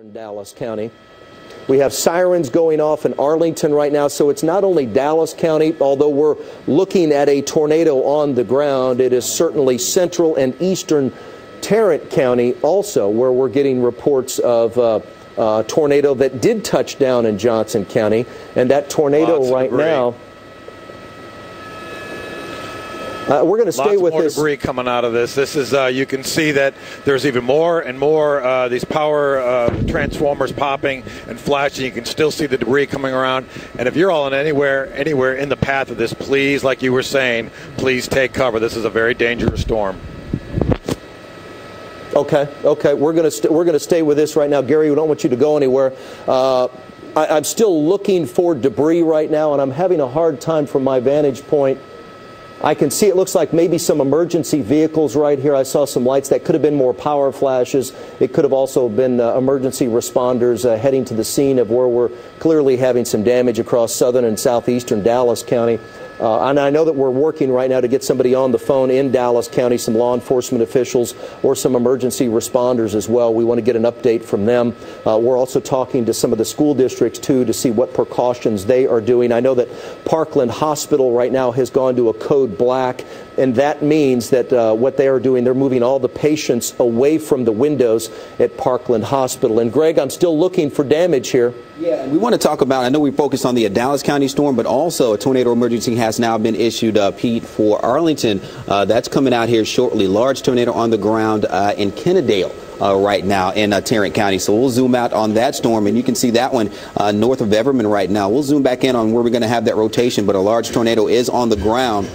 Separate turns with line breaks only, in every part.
in Dallas County. We have sirens going off in Arlington right now, so it's not only Dallas County, although we're looking at a tornado on the ground. It is certainly central and eastern Tarrant County also, where we're getting reports of a tornado that did touch down in Johnson County, and that tornado right now. We're going to stay with this.
Lots more debris coming out of this. This is, you can see that there's even more and more these power transformers popping and flashing. You can still see the debris coming around. And if you're all in anywhere in the path of this, please, like you were saying, please take cover. This is a very dangerous storm.
Okay. We're going to stay with this right now, Gary. We don't want you to go anywhere. I'm still looking for debris right now, and I'm having a hard time from my vantage point. I can see it looks like maybe some emergency vehicles right here. I saw some lights. That could have been more power flashes. It could have also been emergency responders heading to the scene of where we're clearly having some damage across southern and southeastern Dallas County. And I know that we're working right now to get somebody on the phone in Dallas County, some law enforcement officials or some emergency responders as well. We want to get an update from them. We're also talking to some of the school districts, too, to see what precautions they are doing. I know that Parkland Hospital right now has gone to a code black, and that means that what they are doing, they're moving all the patients away from the windows at Parkland Hospital. And, Greg, I'm still looking for damage here.
Yeah, we want to talk about, I know we focused on the Dallas County storm, but also a tornado emergency has now been issued, Pete, for Arlington. That's coming out here shortly. Large tornado on the ground in Kennedale. Right now in Tarrant County. So we'll zoom out on that storm, and you can see that one north of Everman right now. We'll zoom back in on where we're going to have that rotation, but a large tornado is on the ground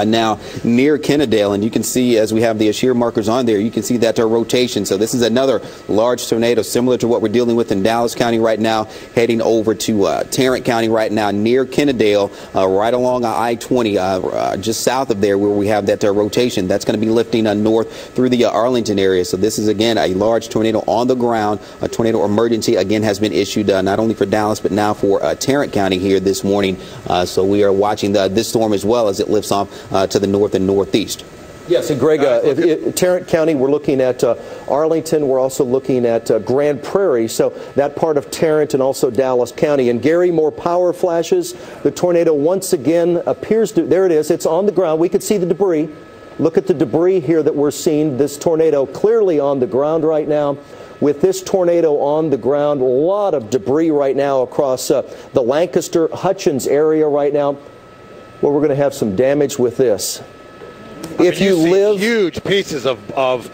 now near Kennedale, and you can see as we have the shear markers on there, you can see that rotation. So this is another large tornado similar to what we're dealing with in Dallas County right now, heading over to Tarrant County right now near Kennedale, right along I-20, just south of there where we have that rotation. That's going to be lifting north through the Arlington area. So this is again a large tornado on the ground. A tornado emergency again has been issued not only for Dallas but now for Tarrant County here this morning. So we are watching this storm as well as it lifts off to the north and northeast.
Yes, and Greg, Tarrant County, we're looking at Arlington. We're also looking at Grand Prairie, so that part of Tarrant and also Dallas County. And Gary, more power flashes. The tornado once again appears to, there it is, it's on the ground. We could see the debris. Look at the debris here that we're seeing. This tornado clearly on the ground right now. With this tornado on the ground, a lot of debris right now across the Lancaster, HUTCHINS area right now. Well, we're going to have some damage with this.
If you live, huge pieces of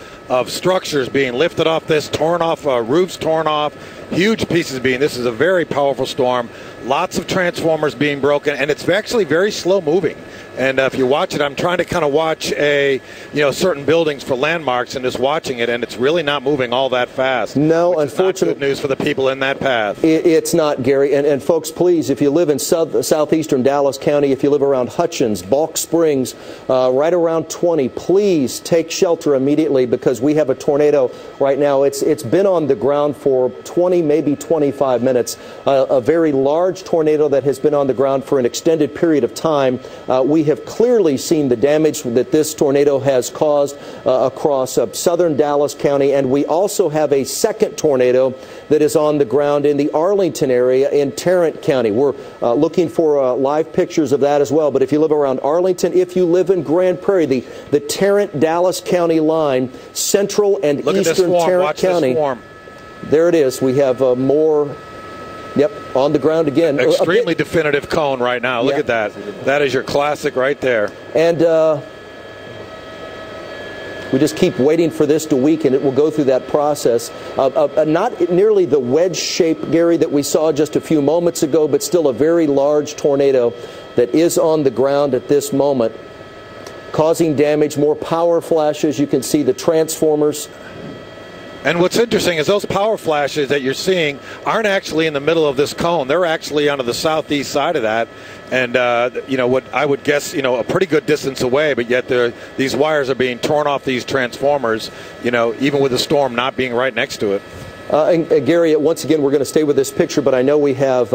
structures being lifted off this, torn off, roofs torn off, huge pieces being. This is a very powerful storm. Lots of transformers being broken, and it's actually very slow moving. And if you watch it, I'm trying to kind of watch certain buildings for landmarks and just watching it, and it's really not moving all that fast.
No, unfortunately.
Good news for the people in that path.
It's not, Gary. And folks, please, if you live in southeastern Dallas County, if you live around Hutchins, Balk Springs, right around 20, please take shelter immediately because we have a tornado right now. It's been on the ground for 20, maybe 25 minutes. A very large tornado that has been on the ground for an extended period of time. We have clearly seen the damage that this tornado has caused across southern Dallas County, and we also have a second tornado that is on the ground in the Arlington area in Tarrant County. We're looking for live pictures of that as well, but if you live around Arlington, if you live in Grand Prairie, the Tarrant-Dallas County line, central and eastern Tarrant County. There it is. We have more. Yep, on the ground again.
Extremely definitive cone right now. Look at that. That is your classic right there.
And we just keep waiting for this to weaken. It will go through that process. Not nearly the wedge shape, Gary, that we saw just a few moments ago, but still a very large tornado that is on the ground at this moment, causing damage, more power flashes. You can see the transformers.
And what's interesting is those power flashes that you're seeing aren't actually in the middle of this cone. They're actually onto the southeast side of that. And, what I would guess, a pretty good distance away, but yet these wires are being torn off these transformers, even with the storm not being right next to it.
And Gary, once again, we're going to stay with this picture, but I know we have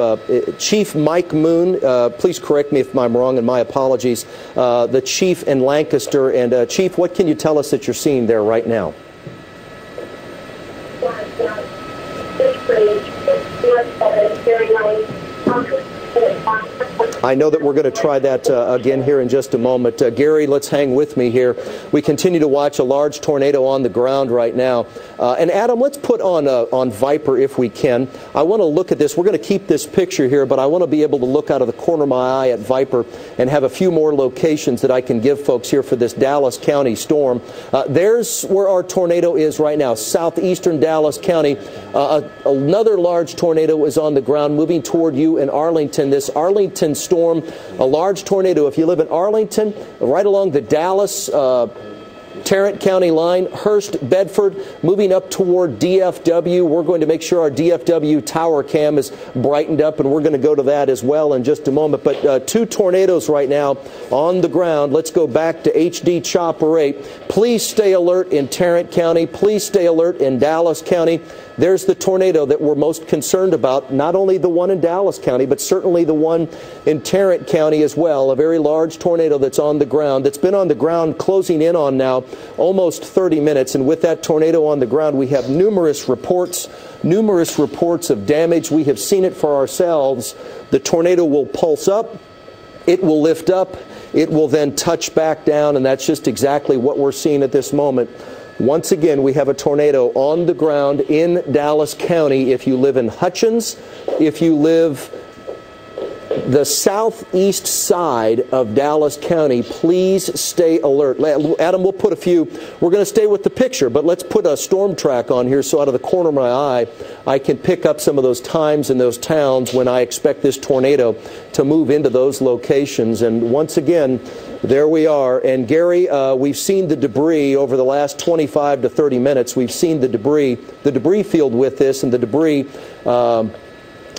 Chief Mike Moon. Please correct me if I'm wrong, and my apologies. The chief in Lancaster. And, Chief, what can you tell us that you're seeing there right now? I know that we're going to try that again here in just a moment. Gary, let's hang with me here. We continue to watch a large tornado on the ground right now. And Adam, let's put on Viper if we can. I want to look at this. We're going to keep this picture here, but I want to be able to look out of the corner of my eye at Viper and have a few more locations that I can give folks here for this Dallas County storm. There's where our tornado is right now, southeastern Dallas County. Another large tornado is on the ground moving toward you in Arlington. This Arlington storm, a large tornado. If you live in Arlington, right along the Dallas Tarrant County line, Hearst, Bedford, moving up toward DFW. We're going to make sure our DFW tower cam is brightened up, and we're going to go to that as well in just a moment. But two tornadoes right now on the ground. Let's go back to HD Chopper 8. Please stay alert in Tarrant County. Please stay alert in Dallas County. There's the tornado that we're most concerned about, not only the one in Dallas County, but certainly the one in Tarrant County as well, a very large tornado that's on the ground, that's been on the ground closing in on now almost 30 minutes. And with that tornado on the ground, we have numerous reports of damage. We have seen it for ourselves. The tornado will pulse up, it will lift up, it will then touch back down, and that's just exactly what we're seeing at this moment. Once again, we have a tornado on the ground in Dallas County. If you live in Hutchins, if you live the southeast side of Dallas County, please stay alert. Adam, we'll put we're going to stay with the picture, but let's put a storm track on here so out of the corner of my eye, I can pick up some of those times in those towns when I expect this tornado to move into those locations. And once again, there we are. And Gary, we've seen the debris over the last 25 to 30 minutes. We've seen the debris field with this, and the debris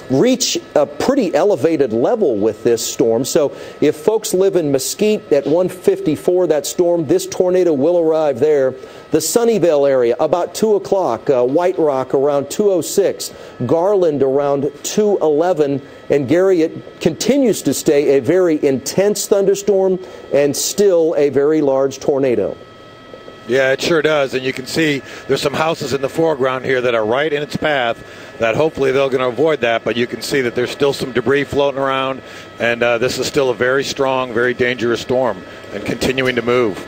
reach a pretty elevated level with this storm. So if folks live in Mesquite at 154, that storm, this tornado will arrive there. The Sunnyvale area about 2 o'clock, White Rock around 2:06, Garland around 2:11, and Gary, it continues to stay a very intense thunderstorm and still a very large tornado.
Yeah, it sure does. And you can see there's some houses in the foreground here that are right in its path that hopefully they're going to avoid that. But you can see that there's still some debris floating around. And this is still a very strong, very dangerous storm and continuing to move.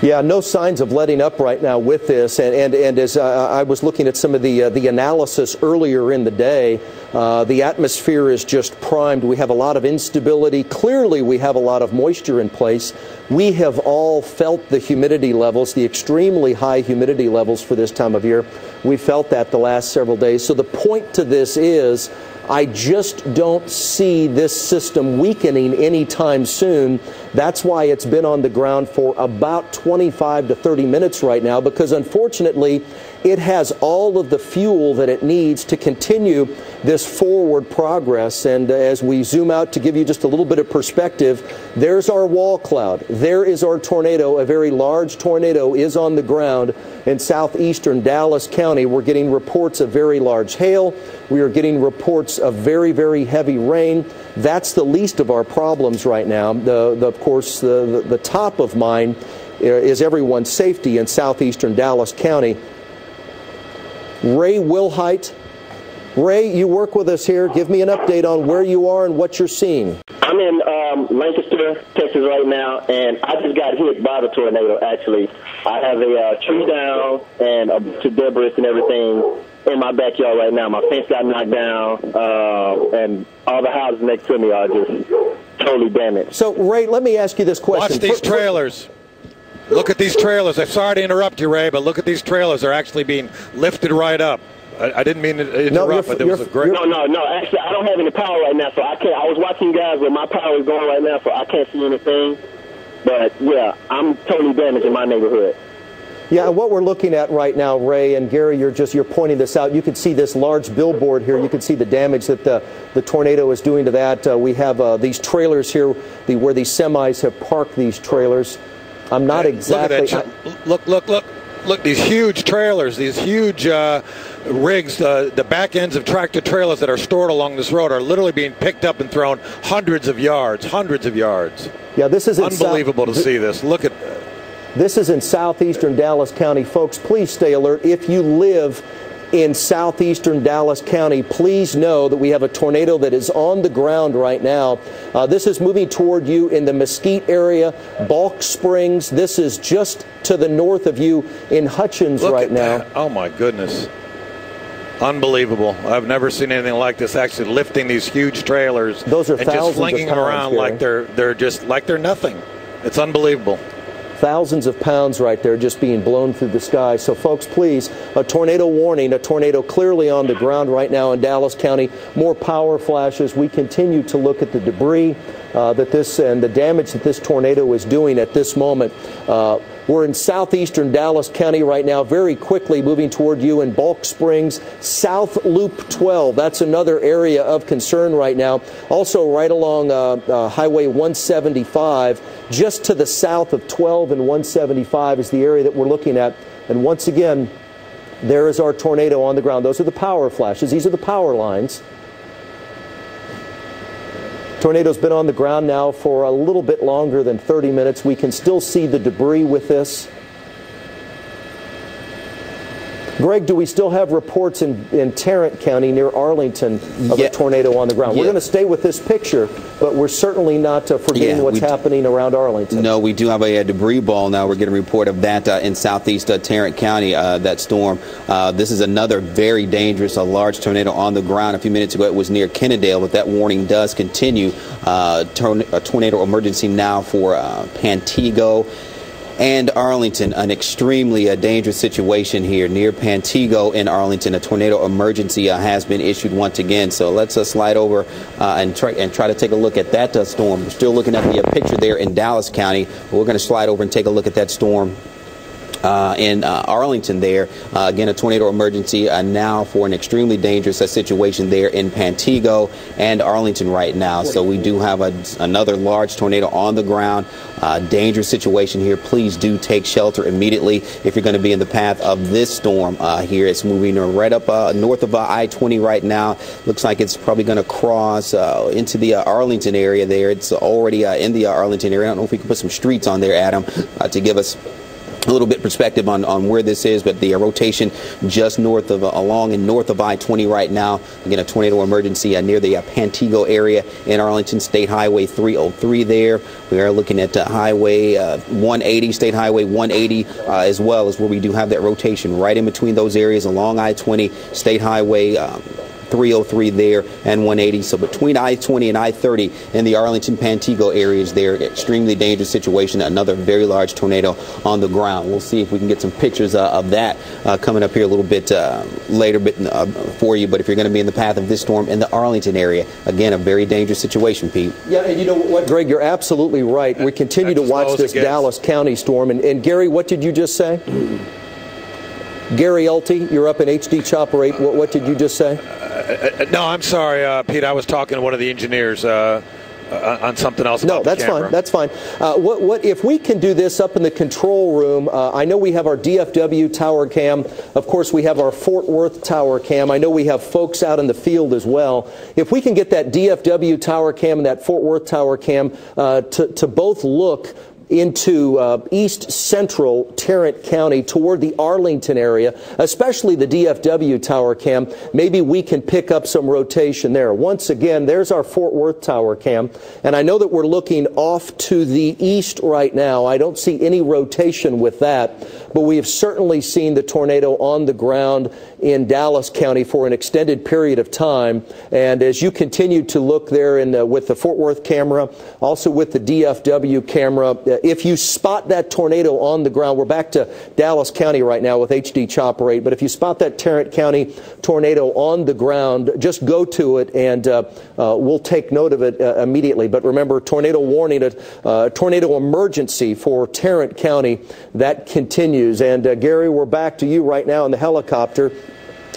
Yeah, no signs of letting up right now with this. And as I was looking at some of the analysis earlier in the day, the atmosphere is just primed. We have a lot of instability. Clearly, we have a lot of moisture in place. We have all felt the humidity levels, the extremely high humidity levels for this time of year. We felt that the last several days. So the point to this is, I just don't see this system weakening anytime soon. That's why it's been on the ground for about 25 to 30 minutes right now, because unfortunately, it has all of the fuel that it needs to continue this forward progress. And as we zoom out to give you just a little bit of perspective, there's our wall cloud. There is our tornado. A very large tornado is on the ground in southeastern Dallas County. We're getting reports of very large hail. We are getting reports of very, very heavy rain. That's the least of our problems right now. Of course, the top of mind is everyone's safety in southeastern Dallas County. Ray WILHITE. Ray, you work with us here. Give me an update on where you are and what you're seeing.
I'm in Lancaster, Texas right now, and I just got hit by the tornado, actually. I have a tree down and a bunch of debris and everything in my backyard right now. My fence got knocked down, and all the houses next to me are just totally damaged.
So, Ray, let me ask you this question.
Watch these trailers. Look at these trailers. I'm sorry to interrupt you, Ray, but look at these trailers. They're actually being lifted right up. I didn't mean to interrupt, but there was a great...
No. Actually, I don't have any power right now, so I can't. I was watching you guys, but my power is going right now, so I can't see anything. But, yeah, I'm totally damaged in my neighborhood.
Yeah, what we're looking at right now, Ray and Gary, you're pointing this out. You can see this large billboard here. You can see the damage that the tornado is doing to that. We have these trailers here where these semis have parked these trailers. I'm not exactly...
Look, these huge trailers, these huge rigs, the back ends of tractor trailers that are stored along this road are literally being picked up and thrown hundreds of yards.
Yeah, this is
unbelievable to see this. Look at
this is in southeastern Dallas County. Folks, please stay alert. If you live in southeastern Dallas County, please know that we have a tornado that is on the ground right now. This is moving toward you in the Mesquite area, Balk Springs. This is just to the north of you in Hutchins right now.
That. Oh, my goodness. Unbelievable. I've never seen anything like this, actually lifting these huge trailers.
Those are
and
thousands
just flinging
of pounds,
them around
Gary.
like they're nothing. It's unbelievable.
Thousands of pounds right there just being blown through the sky. So, folks, please, a tornado warning, a tornado clearly on the ground right now in Dallas County. More power flashes. We continue to look at the debris and the damage that this tornado is doing at this moment. We're in southeastern Dallas County right now, very quickly moving toward you in Balk Springs, South Loop 12. That's another area of concern right now. Also right along Highway 175, just to the south of 12 and 175 is the area that we're looking at. And once again, there is our tornado on the ground. Those are the power flashes. These are the power lines. Tornado's been on the ground now for a little bit longer than 30 minutes. We can still see the debris with this. Greg, do we still have reports in Tarrant County near Arlington of a tornado on the ground? We're going to stay with this picture, but we're certainly not forgetting what's happening around Arlington.
No, we do have a debris ball now. We're getting a report of that in southeast Tarrant County, that storm. This is another very dangerous, large tornado on the ground. A few minutes ago, it was near Kennedale, but that warning does continue. A tornado emergency now for Pantego and Arlington, an extremely dangerous situation here near Pantego in Arlington. A tornado emergency has been issued once again. So let's slide over and try to take a look at that storm. We're still looking at the picture there in Dallas County. We're going to slide over and take a look at that storm in Arlington there. Again, a tornado emergency now for an extremely dangerous situation there in Pantego and Arlington right now. So we do have another large tornado on the ground. Dangerous situation here. Please do take shelter immediately if you're going to be in the path of this storm here. It's moving right up north of I-20 right now. Looks like it's probably going to cross into the Arlington area there. It's already in the Arlington area. I don't know if we can put some streets on there, Adam, to give us a little bit perspective on where this is, but the rotation just north of along and north of I-20 right now. Again, a tornado emergency near the Pantego area in Arlington. State Highway 303 there. We are looking at Highway 180, State Highway 180 as well, as where we do have that rotation right in between those areas along I-20, State Highway 303 there and 180. So between I-20 and I-30 in the Arlington Pantego areas there, extremely dangerous situation. Another very large tornado on the ground. We'll see if we can get some pictures of that coming up here a little bit later for you. But if you're going to be in the path of this storm in the Arlington area, again, a very dangerous situation, Pete.
Yeah, and you know what, Greg, you're absolutely right. We continue to watch this Dallas County storm. And Gary, what did you just say? Gary Elty, you're up in HD Chopper 8. What did you just say?
No, I'm sorry, Pete. I was talking to one of the engineers on something else.
No, that's fine. That's fine. What if we can do this up in the control room? I know we have our DFW tower cam. Of course, we have our Fort Worth tower cam. I know we have folks out in the field as well. If we can get that DFW tower cam and that Fort Worth tower cam to both look into east central Tarrant County toward the Arlington area, especially the DFW tower cam, maybe we can pick up some rotation there. Once again, there's our Fort Worth tower cam, and I know that we're looking off to the east right now. I don't see any rotation with that, but we have certainly seen the tornado on the ground in Dallas County for an extended period of time. And as you continue to look there with the Fort Worth camera, also with the DFW camera, if you spot that tornado on the ground, we're back to Dallas County right now with HD Chopper 8, but if you spot that Tarrant County tornado on the ground, just go to it and we'll take note of it immediately. But remember, tornado warning, tornado emergency for Tarrant County, that continues. And Gary, we're back to you right now in the helicopter,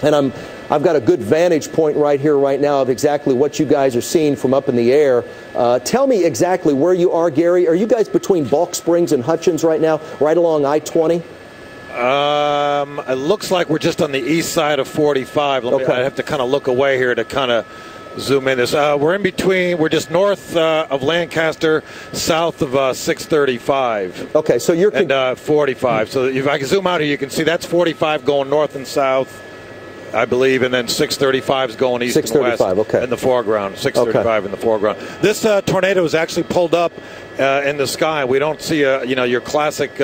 and I've got a good vantage point right here right now of exactly what you guys are seeing from up in the air. Tell me exactly where you are, Gary. Are you guys between Balk Springs and Hutchins right now, right along I-20?
It looks like we're just on the east side of 45. I have to kind of look away here to kind of zoom in. We're in between. We're just north of Lancaster, south of 635.
Okay, so you're...
And 45. So if I can zoom out here, you can see that's 45 going north and south. I believe, and then 635 is going east and west
okay.
in the foreground. 635 in the foreground. This tornado is actually pulled up in the sky. We don't see your classic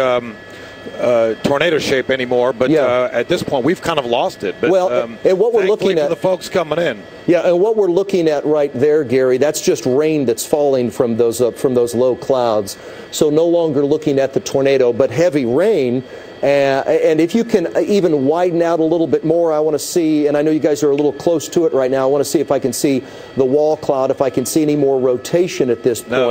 tornado shape anymore, but at this point we've kind of lost it. But,
well, and what we're looking at,
for the folks coming in.
Yeah, and what we're looking at right there, Gary, that's just rain that's falling from those low clouds. So no longer looking at the tornado, but heavy rain. And if you can even widen out a little bit more, I want to see, and I know you guys are a little close to it right now, I want to see if I can see the wall cloud, if I can see any more rotation at this point.
No,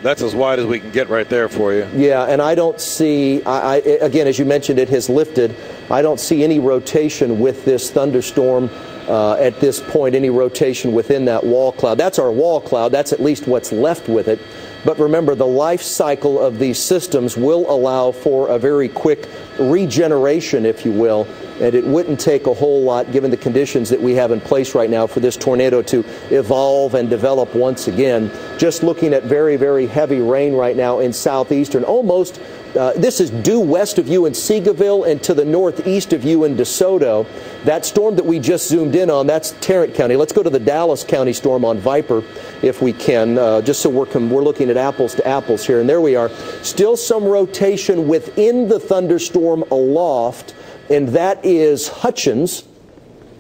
that's as wide as we can get right there for you.
Yeah, and I don't see, again, as you mentioned, it has lifted. I don't see any rotation with this thunderstorm at this point, any rotation within that wall cloud. That's our wall cloud. That's at least what's left with it. But remember, the life cycle of these systems will allow for a very quick regeneration, if you will, and it wouldn't take a whole lot, given the conditions that we have in place right now, for this tornado to evolve and develop once again. Just looking at very, very heavy rain right now in southeastern, almost, this is due west of you in Seagoville and to the northeast of you in DeSoto. That storm that we just zoomed in on, that's Tarrant County. Let's go to the Dallas County storm on Viper, if we can, just so we're looking at apples to apples here. And there we are. Still some rotation within the thunderstorm aloft, and that is Hutchins.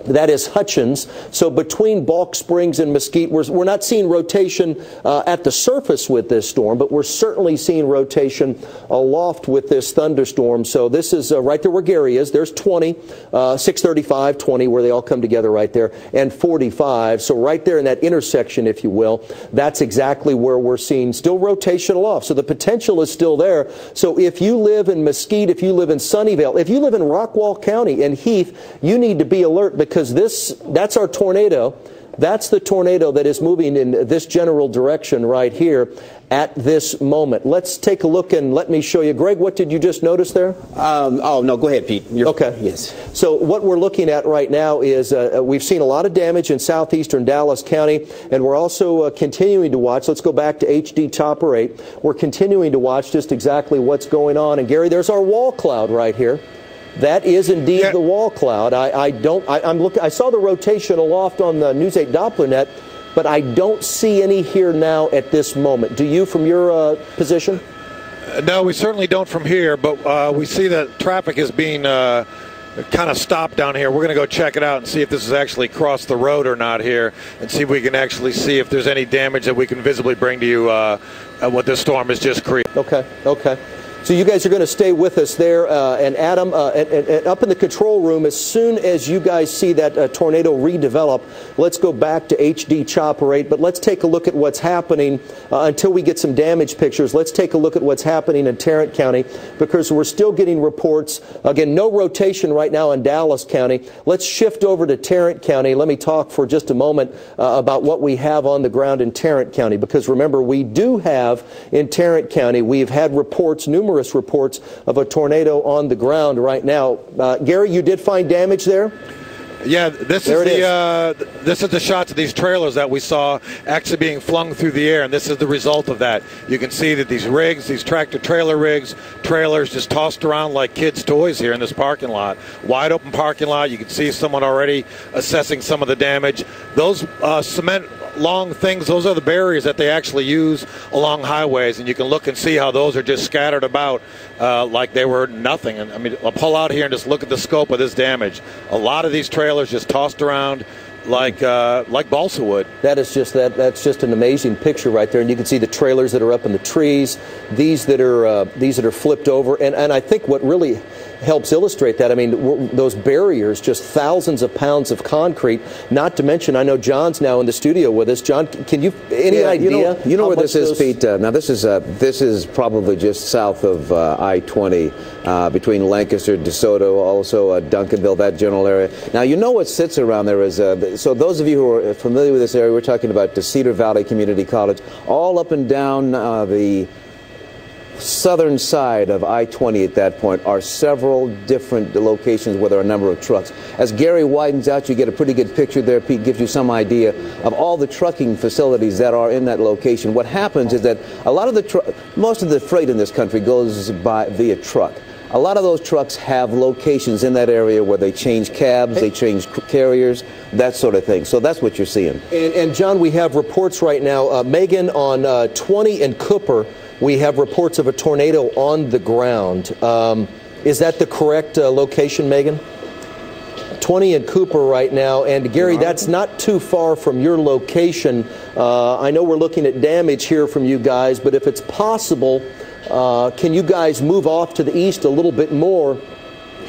That is Hutchins. So between Balk Springs and Mesquite, we're not seeing rotation at the surface with this storm, but we're certainly seeing rotation aloft with this thunderstorm. So this is right there where Gary is. There's 20, 635, 20, where they all come together right there, and 45. So right there in that intersection, if you will, that's exactly where we're seeing still rotation aloft. So the potential is still there. So if you live in Mesquite, if you live in Sunnyvale, if you live in Rockwall County and Heath, you need to be alert, because that's our tornado. That's the tornado that is moving in this general direction right here at this moment. Let's take a look and let me show you. Greg, what did you just notice there?
Oh, no, go ahead, Pete.
Okay.
Yes.
So what we're looking at right now is we've seen a lot of damage in southeastern Dallas County, and we're also continuing to watch. Let's go back to HD Chopper 8. We're continuing to watch just exactly what's going on. And Gary, there's our wall cloud right here. That is indeed the wall cloud. I saw the rotation aloft on the News 8 Doppler net, but I don't see any here now at this moment. Do you, from your position?
No, we certainly don't from here, but we see that traffic is being kind of stopped down here. We're going to go check it out and see if this has actually crossed the road or not here, and see if we can actually see if there's any damage that we can visibly bring to you what this storm has just created.
Okay, okay. So you guys are going to stay with us there, and Adam, and up in the control room, as soon as you guys see that tornado redevelop, let's go back to HD Chopper 8, but let's take a look at what's happening until we get some damage pictures. Let's take a look at what's happening in Tarrant County, because we're still getting reports. Again, no rotation right now in Dallas County. Let's shift over to Tarrant County. Let me talk for just a moment about what we have on the ground in Tarrant County, because remember, we do have in Tarrant County, we've had reports, numerous reports of a tornado on the ground right now. Gary, you did find damage there?
Yeah, this is the shots of these trailers that we saw actually being flung through the air, and this is the result of that. You can see that these rigs, these tractor trailer rigs, trailers just tossed around like kids' toys here in this parking lot. Wide open parking lot. You can see someone already assessing some of the damage. Those cement long things, those are the barriers that they actually use along highways, and you can look and see how those are just scattered about like they were nothing. And I mean, I'll pull out here and just look at the scope of this damage. A lot of these trailers just tossed around like balsa wood. That's just an amazing picture right there, and you can see the trailers that are up in the trees, these that are flipped over, and I think what really helps illustrate that, I mean, those barriers, just thousands of pounds of concrete, not to mention, I know John's now in the studio with us. John, can you, any idea?
You know where this is, Pete? Now, this is probably just south of I-20, between Lancaster, DeSoto, also Duncanville, that general area. Now, you know what sits around there is, so those of you who are familiar with this area, we're talking about the Cedar Valley Community College, all up and down the southern side of I-20 at that point are several different locations where there are a number of trucks. As Gary widens out, you get a pretty good picture there. Pete gives you some idea of all the trucking facilities that are in that location. What happens is that a lot of most of the freight in this country goes via truck. A lot of those trucks have locations in that area where they change cabs, they change carriers, that sort of thing. So that's what you're seeing.
And John, we have reports right now. Megan, on 20 and Cooper, we have reports of a tornado on the ground. Is that the correct location, Megan? 20 and Cooper right now. And Gary, that's not too far from your location. I know we're looking at damage here from you guys, but if it's possible, can you guys move off to the east a little bit more,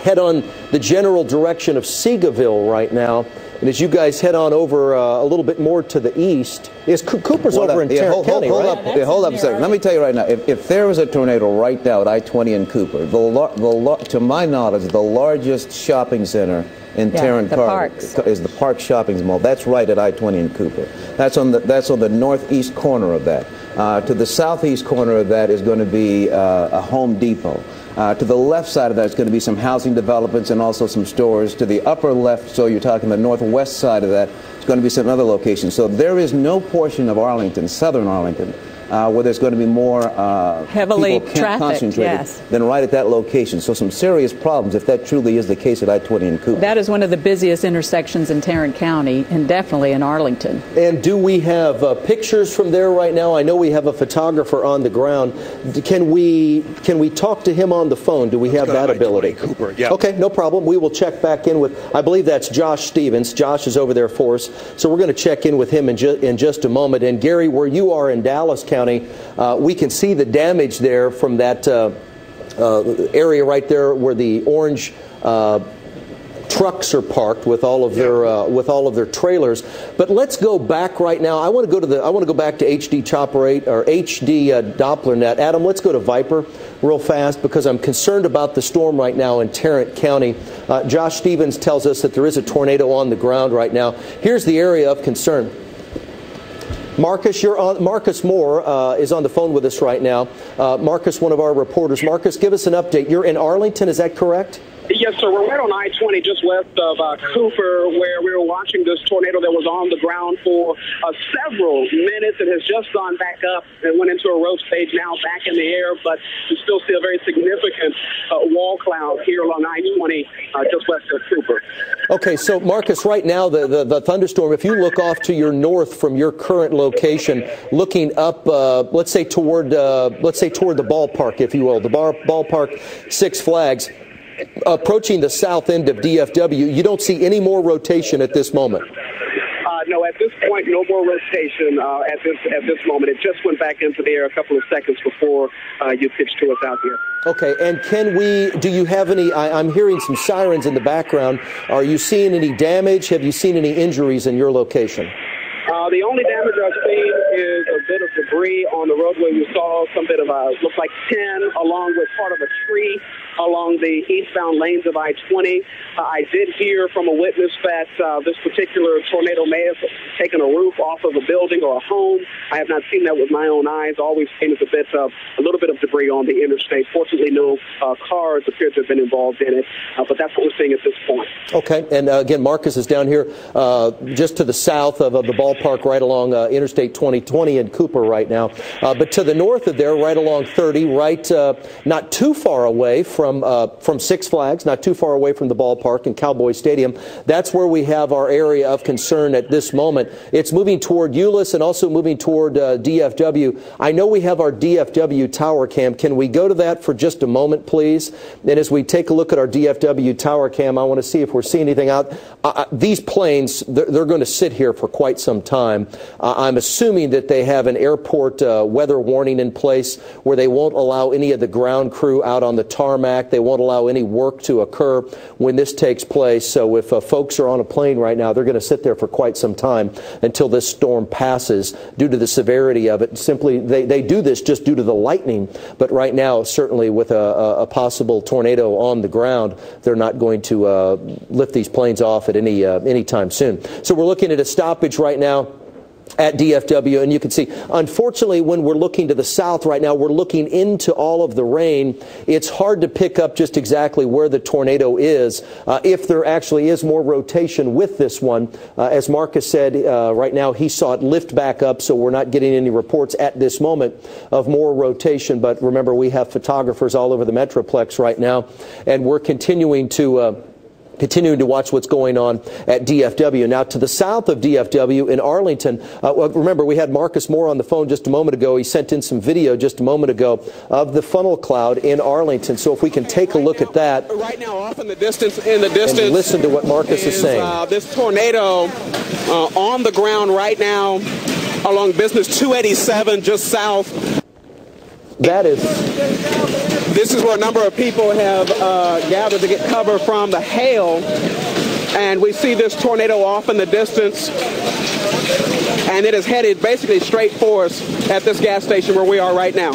head on the general direction of Seagoville right now, and as you guys head on over a little bit more to the east, Cooper's over in Tarrant County, right?
Hold up a second. Let me tell you right now, if there was a tornado right now at I-20 and Cooper, to my knowledge, the largest shopping center in Tarrant Park is the Park Shopping Mall. That's right at I-20 and Cooper. That's on the northeast corner of that. To the southeast corner of that is going to be a Home Depot. To the left side of that is going to be some housing developments and also some stores. To the upper left, so you're talking the northwest side of that, is going to be some other locations. So there is no portion of Arlington, southern Arlington, where there's going to be more
heavily
people concentrated than right at that location. So some serious problems if that truly is the case at I-20 and Cooper.
That is one of the busiest intersections in Tarrant County and definitely in Arlington.
And do we have pictures from there right now? I know we have a photographer on the ground. Can we talk to him on the phone? Do we have that ability?
Cooper, yeah.
Okay, no problem. We will check back in with, I believe that's Josh Stevens. Josh is over there for us. So we're going to check in with him in just a moment. And Gary, where you are in Dallas County, we can see the damage there from that area right there where the orange trucks are parked with all of their trailers. But let's go back right now. I want to go back to HD Chopper 8 or HD Doppler Net. Adam, let's go to Viper real fast because I'm concerned about the storm right now in Tarrant County. Josh Stevens tells us that there is a tornado on the ground right now. Here's the area of concern. Marcus, Marcus Moore is on the phone with us right now. Marcus, one of our reporters. Marcus, give us an update. You're in Arlington, is that correct?
Yes, sir. We're right on I-20, just west of Cooper, where we were watching this tornado that was on the ground for several minutes. It has just gone back up and went into a row stage, now back in the air, but you still see a very significant wall cloud here along I-20, just west of Cooper.
Okay, so Marcus, right now the thunderstorm, if you look off to your north from your current location, looking up, let's say toward the ballpark, if you will, the ballpark, Six Flags, approaching the south end of DFW, you don't see any more rotation at this moment?
No, at this point, no more rotation at this moment. It just went back into the air a couple of seconds before you pitched to us out here.
Okay, and do you have any, I'm hearing some sirens in the background. Are you seeing any damage? Have you seen any injuries in your location?
The only damage I've seen is a bit of debris on the roadway. We saw some bit of looks like tin along with part of a tree along the eastbound lanes of I-20. I did hear from a witness that this particular tornado may have taken a roof off of a building or a home. I have not seen that with my own eyes. All we've seen is a little bit of debris on the interstate. Fortunately, no cars appear to have been involved in it, but that's what we're seeing at this point.
Okay, and again, Marcus is down here just to the south of the ballpark, right along Interstate 2020 in Cooper right now. But to the north of there, right along 30, right not too far away from Six Flags, not too far away from the ballpark and Cowboy Stadium. That's where we have our area of concern at this moment. It's moving toward Euless and also moving toward DFW. I know we have our DFW tower cam. Can we go to that for just a moment, please? And as we take a look at our DFW tower cam, I want to see if we're seeing anything out. These planes, they're going to sit here for quite some time. I'm assuming that they have an airport weather warning in place where they won't allow any of the ground crew out on the tarmac. They won't allow any work to occur when this takes place. So if folks are on a plane right now, they're going to sit there for quite some time until this storm passes due to the severity of it. Simply, they do this just due to the lightning. But right now, certainly with a possible tornado on the ground, they're not going to lift these planes off at any time soon. So we're looking at a stoppage right now at DFW, and you can see, unfortunately, when we're looking to the south right now, we're looking into all of the rain. It's hard to pick up just exactly where the tornado is, if there actually is more rotation with this one. As Marcus said, right now he saw it lift back up, so we're not getting any reports at this moment of more rotation. But remember, we have photographers all over the Metroplex right now, and we're continuing to watch what's going on at DFW. Now, to the south of DFW in Arlington, remember, we had Marcus Moore on the phone just a moment ago. He sent in some video just a moment ago of the funnel cloud in Arlington. So if we can take a look at that.
Right now, off in the distance, and
listen to what Marcus is saying.
This tornado on the ground right now along Business 287 just south. This is where a number of people have gathered to get cover from the hail, and we see this tornado off in the distance, and it is headed basically straight for us at this gas station where we are right now.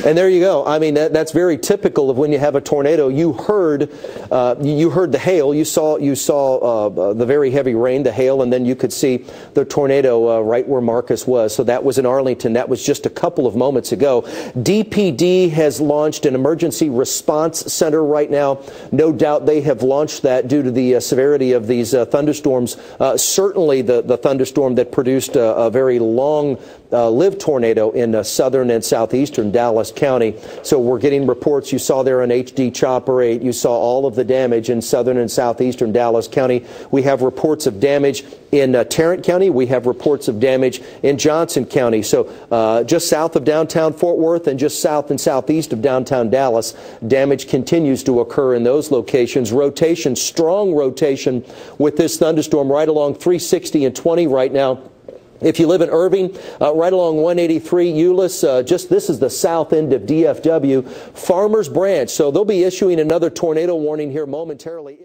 And there you go. I mean, that's very typical of when you have a tornado. You heard the hail. You saw the very heavy rain, the hail, and then you could see the tornado right where Marcus was. So that was in Arlington. That was just a couple of moments ago. DPD has launched an emergency response center right now. No doubt they have launched that due to the severity of these thunderstorms. Certainly the thunderstorm that produced a very long-lived tornado in southern and southeastern Dallas County. So we're getting reports. You saw there on HD Chopper 8. You saw all of the damage in southern and southeastern Dallas County. We have reports of damage in Tarrant County. We have reports of damage in Johnson County. So just south of downtown Fort Worth and just south and southeast of downtown Dallas, damage continues to occur in those locations. Rotation, strong rotation with this thunderstorm right along 360 and 20 right now. If you live in Irving, right along 183 Euless, this is the south end of DFW, Farmers Branch. So they'll be issuing another tornado warning here momentarily.